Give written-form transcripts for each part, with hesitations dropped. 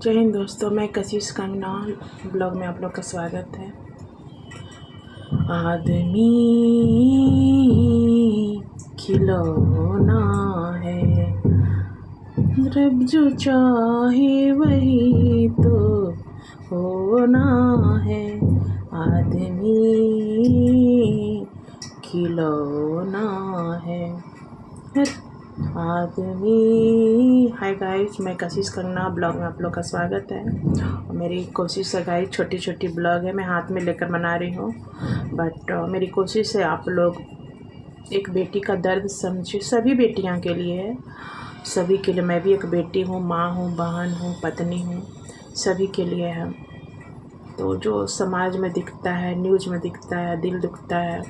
जय हिंद दोस्तों, मैं कशिश कंगना ब्लॉग में आप लोग का स्वागत है। आदमी खिलौना है, रब जो चाहे वही तो होना है। आदमी खिलौना है, आदमी। हाय गाइस, मैं कशिश कंगना ब्लॉग में आप लोग का स्वागत है। और मेरी कोशिश है गाइस, छोटी छोटी ब्लॉग है, मैं हाथ में लेकर बना रही हूँ। बट मेरी कोशिश है आप लोग एक बेटी का दर्द समझे। सभी बेटियाँ के लिए है, सभी के लिए। मैं भी एक बेटी हूँ, माँ हूँ, बहन हूँ, पत्नी हूँ, सभी के लिए है। तो जो समाज में दिखता है, न्यूज़ में दिखता है, दिल दुखता है।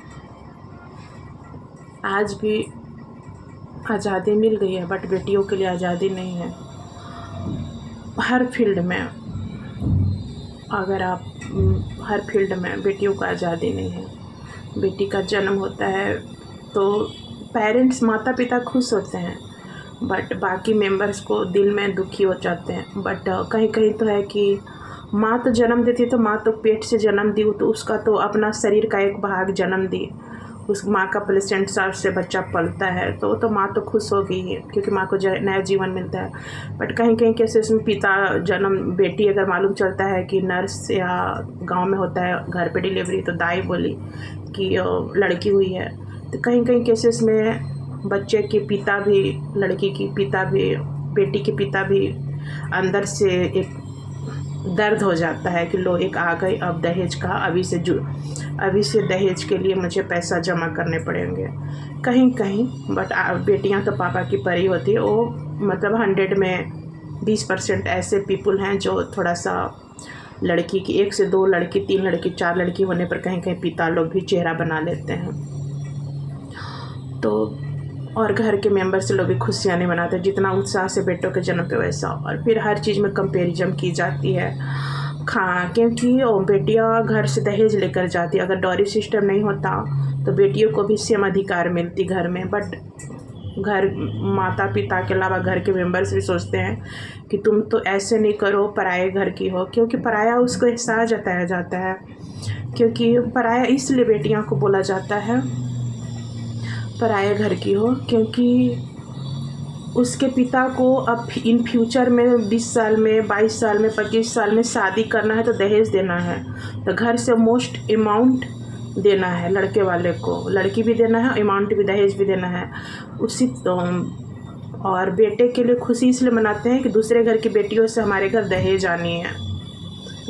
आज भी आज़ादी मिल गई है, बट बेटियों के लिए आज़ादी नहीं है। हर फील्ड में, अगर आप हर फील्ड में बेटियों को आज़ादी नहीं है। बेटी का जन्म होता है तो पेरेंट्स, माता पिता खुश होते हैं, बट बाकी मेंबर्स को दिल में दुखी हो जाते हैं। बट कहीं कहीं तो है कि माँ तो जन्म देती है, तो माँ तो पेट से जन्म दी, तो उसका तो अपना शरीर का एक भाग जन्म दी। उस माँ का प्लेसेंट से बच्चा पलता है, तो माँ तो खुश हो गई है, क्योंकि माँ को नया जीवन मिलता है। बट कहीं कहीं केसेस में पिता जन्म, बेटी अगर मालूम चलता है कि नर्स या गांव में होता है घर पे डिलीवरी, तो दाई बोली कि लड़की हुई है, तो कहीं कहीं केसेस में बच्चे के पिता भी, लड़की की पिता भी, बेटी के पिता भी अंदर से एक दर्द हो जाता है कि लो एक आ गई, अब दहेज का अभी से दहेज के लिए मुझे पैसा जमा करने पड़ेंगे कहीं कहीं। बट बेटियां तो पापा की परी होती है। वो मतलब 100 में 20% ऐसे पीपल हैं जो थोड़ा सा लड़की की, 1 से 2 लड़की, 3 लड़की, 4 लड़की होने पर कहीं कहीं पिता लोग भी चेहरा बना लेते हैं। तो और घर के मेंबर से लोग भी खुशियाँ नहीं मनाते जितना उत्साह से बेटों के जन्म पे वैसा। और फिर हर चीज़ में कंपेरिजन की जाती है, क्योंकि बेटियां घर से दहेज लेकर जाती। अगर डॉरी सिस्टम नहीं होता तो बेटियों को भी सेम अधिकार मिलती घर में। बट घर, माता पिता के अलावा घर के मेंबर्स भी सोचते हैं कि तुम तो ऐसे नहीं करो, पराये घर की हो। क्योंकि पराया उसको एहसास जताया जाता है, क्योंकि पराया इसलिए बेटियां को बोला जाता है पराये घर की हो, क्योंकि उसके पिता को अब इन फ्यूचर में 20 साल में, 22 साल में, 25 साल में शादी करना है तो दहेज देना है। तो घर से मोस्ट अमाउंट देना है लड़के वाले को, लड़की भी देना है, अमाउंट भी, दहेज भी देना है उसी तो। और बेटे के लिए खुशी इसलिए मनाते हैं कि दूसरे घर की बेटियों से हमारे घर दहेज आनी है,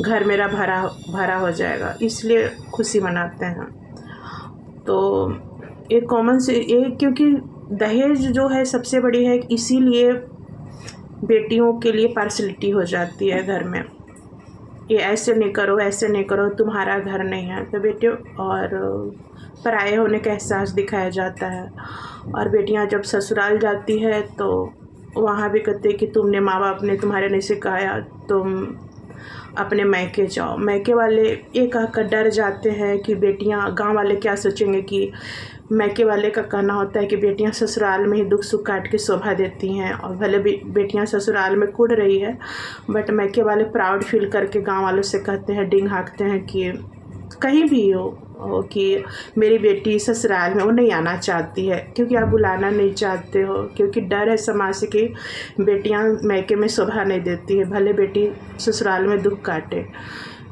घर मेरा भरा हो जाएगा, इसलिए खुशी मनाते हैं। तो एक कॉमन से एक, क्योंकि दहेज जो है सबसे बड़ी है, इसीलिए बेटियों के लिए पार्शलिटी हो जाती है घर में। ये ऐसे नहीं करो, ऐसे नहीं करो, तुम्हारा घर नहीं है, तो बेटियों और पराये होने का एहसास दिखाया जाता है। और बेटियां जब ससुराल जाती है तो वहाँ भी कहते हैं कि तुमने, माँ बाप ने तुम्हारे नहीं सिखाया, तुम अपने मैके जाओ। मैके वाले एक आकर डर जाते हैं कि बेटियां, गांव वाले क्या सोचेंगे। कि मैके वाले का कहना होता है कि बेटियां ससुराल में ही दुख सुख काट के शोभा देती हैं, और भले बेटियां ससुराल में कूद रही है, बट मैके वाले प्राउड फील करके गांव वालों से कहते हैं, डिंग हाँकते हैं कि कहीं भी हो कि मेरी बेटी ससुराल में वो नहीं आना चाहती है, क्योंकि आप बुलाना नहीं चाहते हो, क्योंकि डर है समाज से कि बेटियां मैके में शोभा नहीं देती है, भले बेटी ससुराल में दुख काटे।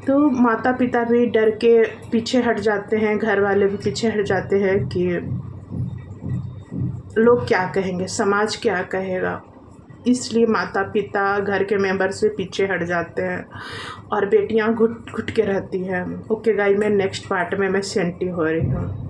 तो माता पिता भी डर के पीछे हट जाते हैं, घर वाले भी पीछे हट जाते हैं कि लोग क्या कहेंगे, समाज क्या कहेगा। इसलिए माता पिता, घर के मेंबर से पीछे हट जाते हैं और बेटियां घुट घुट के रहती हैं। ओके गाइस, मैं नेक्स्ट पार्ट में मैं सेंटी हो रही हूँ।